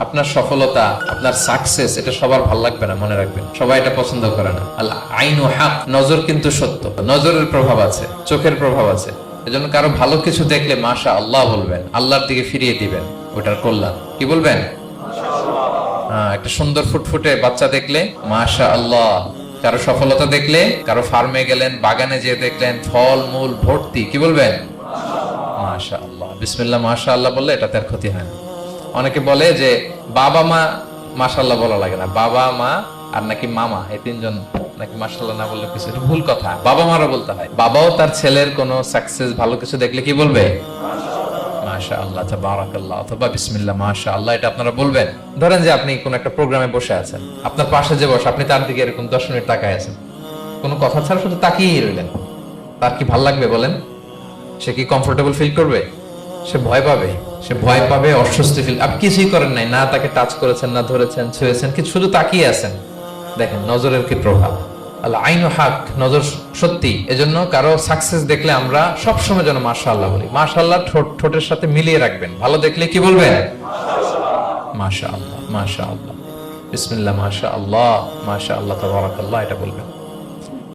আপনার সফলতা, আপনার সাকসেস, এটা সবার ভালো লাগবে না, মনে রাখবেন। সবাই এটা পছন্দ করে না। আল আইনু হক, নজর কিন্তু সত্য। নজরের প্রভাব আছে, চোখের প্রভাব আছে। এজন্য কারো ভালো কিছু দেখলে মাশা আল্লাহ বলবেন, আল্লাহর দিকে ফিরিয়ে দিবেন ওটার কল্যাণ। কি বলবেন? একটা সুন্দর ফুটফুটে বাচ্চা দেখলে মাশা আল্লাহ। কারো সফলতা দেখলে, কারো ফার্মে গেলেন, বাগানে যেয়ে দেখলেন ফল মূল ভর্তি, কি বলবেন? মাশা আল্লাহ। বিসমিল্লাহ মাশা আল্লাহ বললে এটাতে আর ক্ষতি হয় না। অনেকে বলে যে বাবা মা মাশাআল্লাহ বলা লাগে না, বাবা মা আর নাকি মামা, এই তিনজন নাকি মাশাআল্লাহ না বললে কিছু ভুল কথা। বাবা মারও বলতে হয়। বাবাও তার ছেলের কোনো সাকসেস, ভালো কিছু দেখলে কি বলবে? মাশাআল্লাহ, তাবারাকাল্লাহ, অথবা বিসমিল্লাহ মাশাআল্লাহ, এটা আপনারা বলবেন। ধরেন যে আপনি কোন একটা প্রোগ্রামে বসে আছেন, আপনার পাশে যে বসে, আপনি তার দিকে এরকম 10 মিনিট তাকায় আছেন, কোনো কথা ছাড়া শুধু তাকিয়েই রইলেন। তার কি ভাল লাগবে বলেন? সে কি কমফোর্টেবল ফিল করবে? সে ভয় পাবে, সে ভয় পাবে, অস্বস্তি ফিল। আপনি কিছুই করেন নাই, না তাকে টাচ করেছেন, না ধরেছেন, ছুঁয়েছেন, কিন্তু শুধু তাকিয়ে আছেন। দেখেন নজরের কি প্রভাব। আল আইনু হক, নজর সত্যি। এজন্য কারো সাকসেস দেখলে আমরা সবসময় যেন মাশাআল্লাহ বলি। মাশাআল্লাহ ঠোঁটের সাথে মিলিয়ে রাখবেন। ভালো দেখলে কি বলবেন? মাশাআল্লাহ, মাশাআল্লাহ, বিসমিল্লাহ মাশাআল্লাহ, মাশাআল্লাহ, তাবারাকাল্লাহ, এটা বলবেন।